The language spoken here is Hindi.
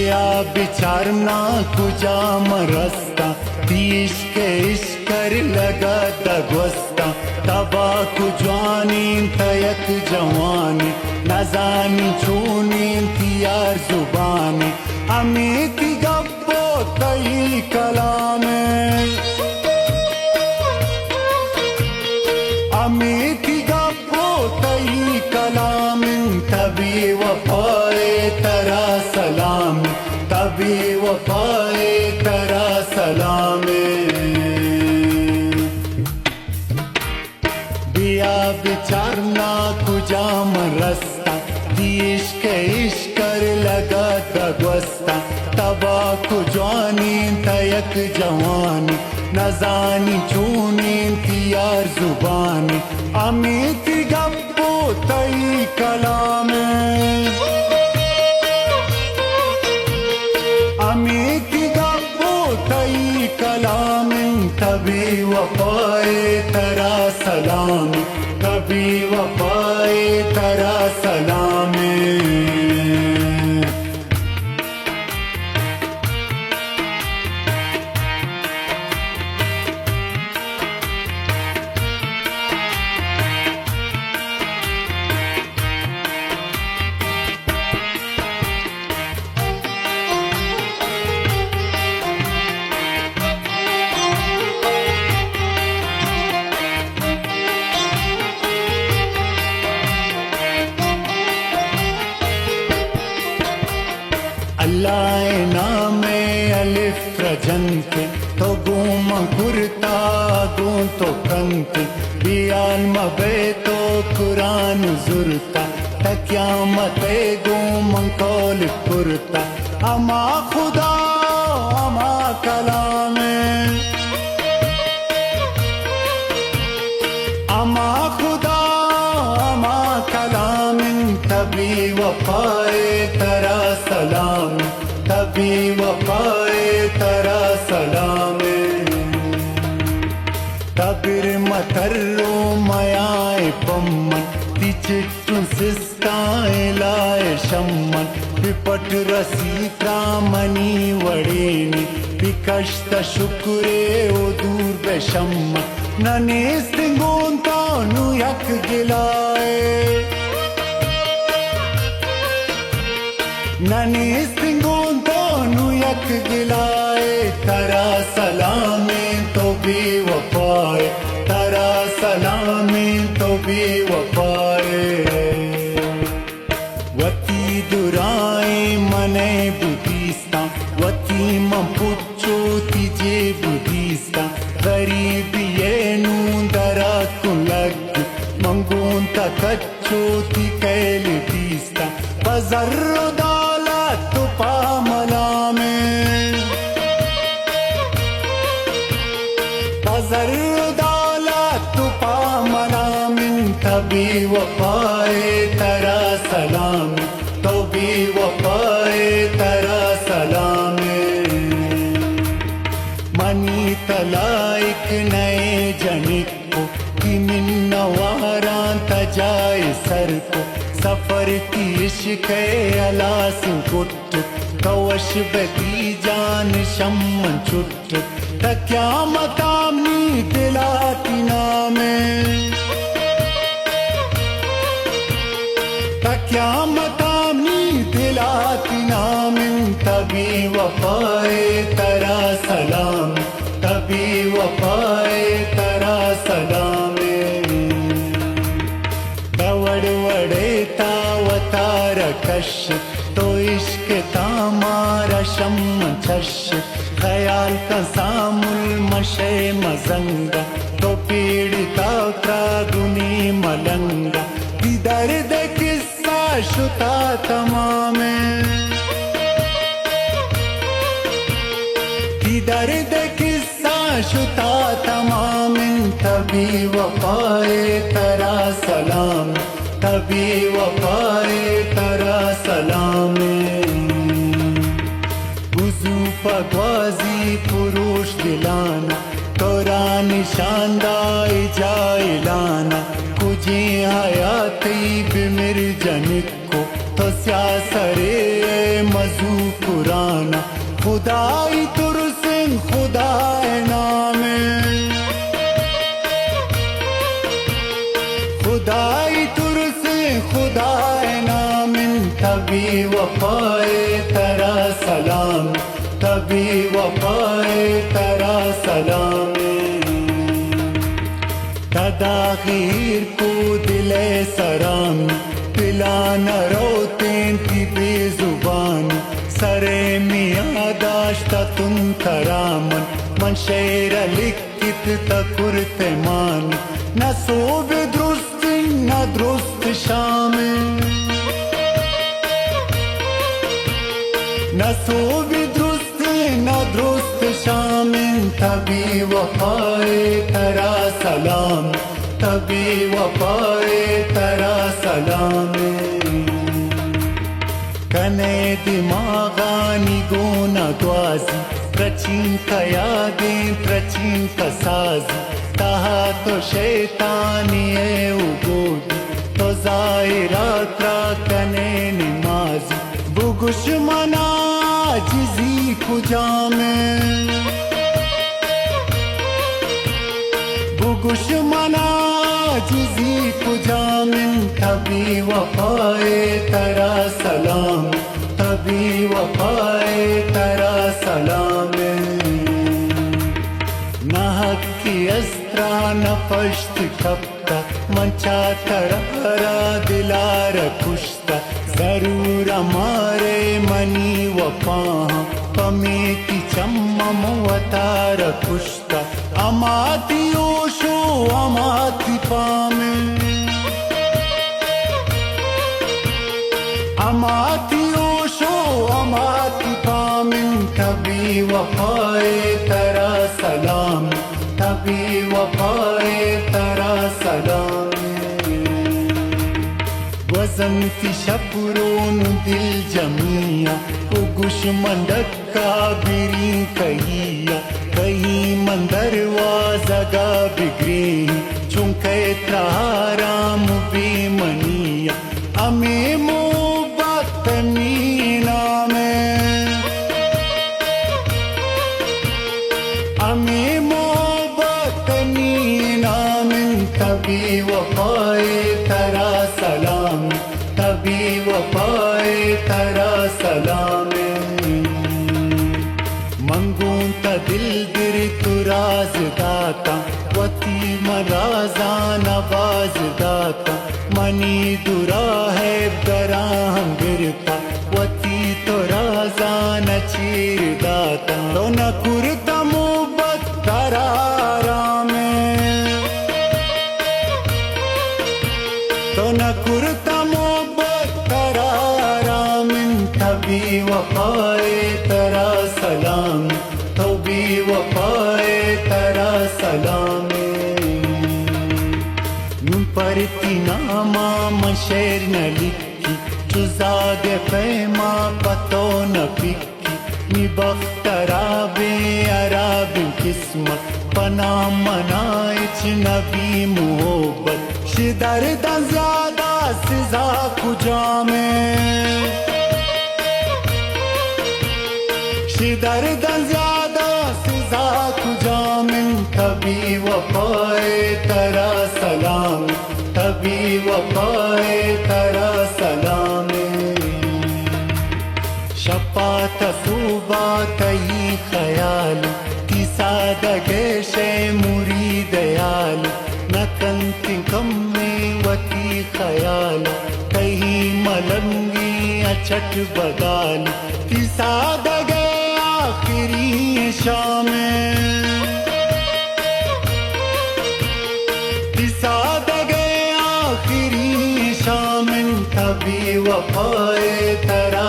बिया बिचारना कुजा मरस्ता तीश के इश्कर लगा दगवस्ता तबा कुजानी तयक जवानी नजानी छूनी यार जुबानी अमीती गप्पो तई कलामे अमीती गप्पो तई कलामे तभी वफाए तरा सलाम तभी वफाए तरा सलामे बिया बिचारना कुजा मरस्ता तीश के इश्कर लगा दगवस्ता तबा कुजानी तयक जवानी नजानी छूनी यार जुबानी अमीती गप्पो तई कलामे अमीती गप्पो तई कलामे तभी वफाए तरा सलाम कभी वफाए तरा सलामे अल्लाह नाम अलिफ प्रजंत तो गुम गुरता गु तो कंत बियान मबे तो कुरान जुरता तक्यामत गु मंकोल पुरता अमा खुदा अमा कलामे अमा खुदा अमा कलामे तभी वफाए तरा सलाम तभी वफाए तरा सलामे तबिर मतर्रो मयाए पम्मन तिचिट्टु सिस्ताए लाए शम्मन विपट रसी त्रामनी वड़ेनी विकष्ट शुक्रे ओ दूर बेशम्मन नने सिंगों तानु यक गिलाए नने सिंगों तानु यक गिलाए तरा सलामे तो भी वफाए तरा सलामे तो भी वफाए वती दुराए मने बुद्धीस्ता वती मपुच्चो तिजे बुद्धीस्ता गरीबी नू दरा कुलग मंगून तकच्चो ती कैल तीस्ता पजर्रो दाला तुपा मलामे पजर्रो दाला तुपा मलामे तभी वफाए तरा सलाम तो भी वफाए तरा सलामे मनी तलाइक नए जनिक को कि मिन्नवारा तजाए सर को सफर की इश्क अला सिंकुट कवश बती जान शम्मन छुट तक्या मतामी दिलाती नामे तक्या मतामी दिलाती नामे तभी वफाए तरा सलाम तभी वफाए तरा सलामे दवड़ वड़े तावतार कश तो इश्क तामारा शम्म छश ख्याल का सामुल मशे मजंगा तो पीड़िता त्रागुनी मलंगा की दर्द किस्सा शुता तमामे की दर्द किस्सा शुता तमामे तभी वफाए तरा सलाम तभी वफाए तरा सलामे वुजू पगवाजी पुरुष दिलाना तोरा निशानदाई जाइलाना कुजी हयाती बिमिर जनिक को तो स्यासरे मजू कुरान खुदाई तुरसिन खुदाए नामे खुदाई तुरसिन खुदाए नामिन तभी वफाए तेरा सलाम तभी वफाए तेरा सलाम तदाखिर को दिले सराम पिला न रोतें की बेजुबान सरे मियाँ दाश्ता तुम तरामन मन शेर लिखित तकुरते मान न सोब दुरुस्त न दुरुस्त शामिल न सोब दुरुस्त न दुरुस्त शामिल तभी वफाए तेरा सलाम तभी वफाए तेरा सलाम कने दिमागानी गोना द्वाजी प्रचीन का यादें प्रचीन का साजी तहा तो शैतानी है उगोगी तो जायरा त्रा कने निमाजी बुगुश मना जिजी कुजा में बुगुश मना जिजी कुजा में तभी वफाए तेरा सलाम तभी वफाए तेरा सलाम नहक की अस्त्रा न पश्त कपता मंचा तरारा दिलार कुश्ता जरूर हमारे मनी वफा पमे की चम्मम वतार कुश्ता अमाती ओशो अमाती पामे अमाती ओशो अमाती पामिन तभी वफाए तेरा सलाम तभी वफाए तेरा सलाम वजन की शपरों दिल जमिया उगुश मंडका बिरी कहिया कहीं मंदरवा जगा बिगरे चुंके त्राराम बेमनिया अमे मोहब्बत मीना में अमे मोहब्बत मीना में तभी वफाए तेरा सलाम तभी वफाए तेरा सलाम मंगूं ता दिल दिर तू राज दाता वती मराजा नवाज दाता मनी दुरा है दरा हम गिरता वती तो राजा न चीर दाता तो न कुरता मोहब्बत करारा में तो न कुरता मोहब्बत करारा में तभी वफाए तेरा सलाम तभी वफाए तेरा सलाम परती नामा मशेर न लिखी चुजाद पैमा पतो न पिकी मी बख्तराबे अराब किस्मत पना मनाइच नबी मोहब्बत शिदर दा ज्यादा सिजा कुजा में शिदर दा ज्यादा सिजा कुजा में तभी वफाए तेरा सलाम तभी वफाए तेरा सलाम शपात सूबा तई ख्याल की सादगे शे मुरीद याल न कंति कम में वती ख्याल कहीं मलंगी अचट बगाल की सादगे आखिरी शाम तभी वफाए तेरा